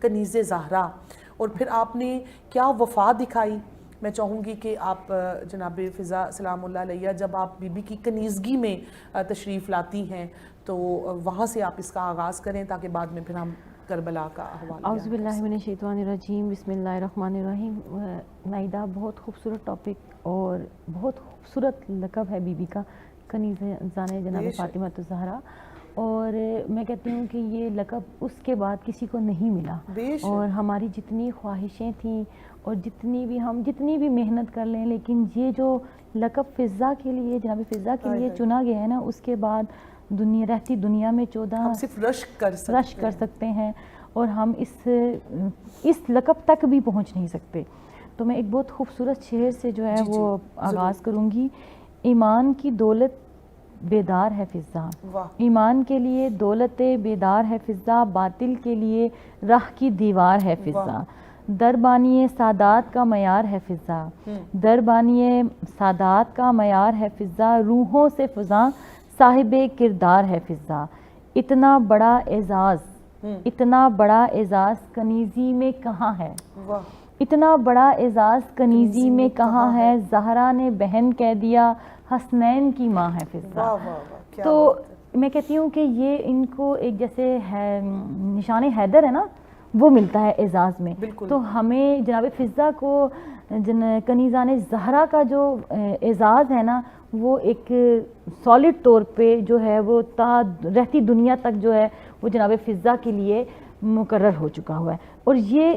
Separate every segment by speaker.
Speaker 1: کنیز زہرا، اور پھر آپ نے کیا وفا دکھائی. میں چاہوں گی کہ آپ جناب فضا سلام اللہ علیہ جب آپ بی بی کی کنیزگی میں تشریف لاتی ہیں تو وہاں سے آپ اس کا آغاز کریں تاکہ بعد میں پھر ہم کربلا کا حوالہ.
Speaker 2: اعوذ باللہ من الشیطان الرجیم، بسم اللہ الرحمن الرحیم. نائدہ بہت خوبصورت ٹاپک اور بہت خوبصورت لقب ہے بی بی کا، کنیزان جناب فاطمہ الزہرا. اور میں کہتی ہوں کہ یہ لقب اس کے بعد کسی کو نہیں ملا، اور ہماری جتنی خواہشیں تھیں اور جتنی بھی محنت کر لیں، لیکن یہ جو لقب فضا کے لیے، جناب فضا کے لیے چنا گیا ہے نا، اس کے بعد رہتی دنیا میں 14
Speaker 1: ہم صرف رشک
Speaker 2: کر سکتے ہیں، اور ہم اس لقب تک بھی پہنچ نہیں سکتے. تو میں ایک بہت خوبصورت شعر سے جو ہے وہ آغاز کروں گی. ایمان کی دولت بیدار ہے فضا، ایمان کے لیے دولت بیدار ہے فضا، باطل کے لیے راہ کی دیوار ہے فضا. دربانی سادات کا معیار ہے فضا، دربانی سادات کا معیار ہے فضا، روحوں سے فضا صاحب کردار ہے فضا. اتنا بڑا اعزاز کنیزی میں کہاں ہے، اتنا بڑا اعزاز کنیزی میں کہاں ہے، زہرا نے بہن کہہ دیا حسنین کی ماں ہے فضا. تو میں کہتی ہوں کہ یہ ان کو ایک جیسے نشان حیدر ہے نا، وہ ملتا ہے اعزاز میں. تو ہمیں جناب فضا کو کنیزان زہرا کا جو اعزاز ہے نا، وہ ایک سالڈ طور پہ جو ہے وہ رہتی دنیا تک جو ہے وہ جناب فضا کے لیے مقرر ہو چکا ہوا ہے. اور یہ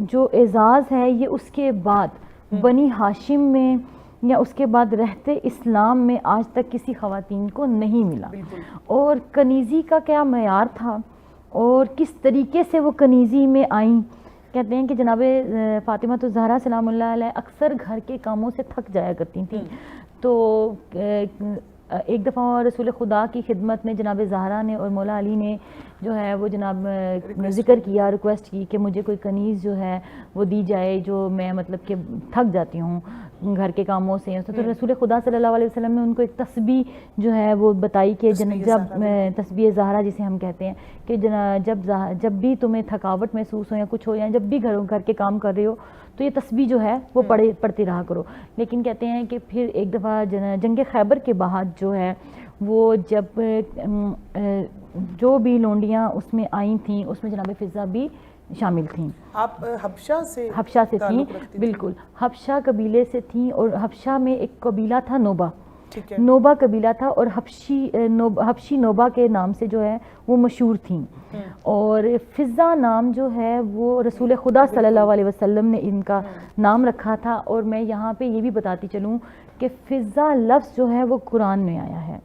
Speaker 2: جو اعزاز ہے یہ اس کے بعد بنی ہاشم میں یا اس کے بعد رہتے اسلام میں آج تک کسی خواتین کو نہیں ملا. اور کنیزی کا کیا معیار تھا اور کس طریقے سے وہ کنیزی میں آئیں. کہتے ہیں کہ جناب فاطمہ الزہرا سلام اللہ علیہ اکثر گھر کے کاموں سے تھک جایا کرتی تھیں. تو ایک دفعہ رسول خدا کی خدمت میں جناب زہرا نے اور مولا علی نے جو ہے وہ جناب ذکر کیا، ریکویسٹ کی کہ مجھے کوئی کنیز جو ہے وہ دی جائے جو میں مطلب کہ تھک جاتی ہوں گھر کے کاموں سے. تو رسول خدا صلی اللہ علیہ وسلم نے ان کو ایک تسبیح جو ہے وہ بتائی کہ جب تسبیح زہرا جسے ہم کہتے ہیں کہ جب بھی تمہیں تھکاوٹ محسوس ہو یا کچھ ہو یا جب بھی گھر کے کام کر رہے ہو تو یہ تسبیح جو ہے وہ پڑھتی رہا کرو. لیکن کہتے ہیں کہ پھر ایک دفعہ جنگ خیبر کے بعد جو ہے وہ جب جو بھی لونڈیاں اس میں آئی تھیں اس میں جناب فضا بھی شامل تھیں.
Speaker 1: آپ حبشہ سے
Speaker 2: تھیں، بالکل حبشہ قبیلے سے تھیں. اور حبشہ میں ایک قبیلہ تھا نوبہ قبیلہ تھا، اور حبشی نوبہ کے نام سے جو ہے وہ مشہور تھیں. اور فضا نام جو ہے وہ رسول خدا صلی اللہ علیہ وسلم نے ان کا نام رکھا تھا. اور میں یہاں پہ یہ بھی بتاتی چلوں کہ فضا لفظ جو ہے وہ قرآن میں آیا ہے.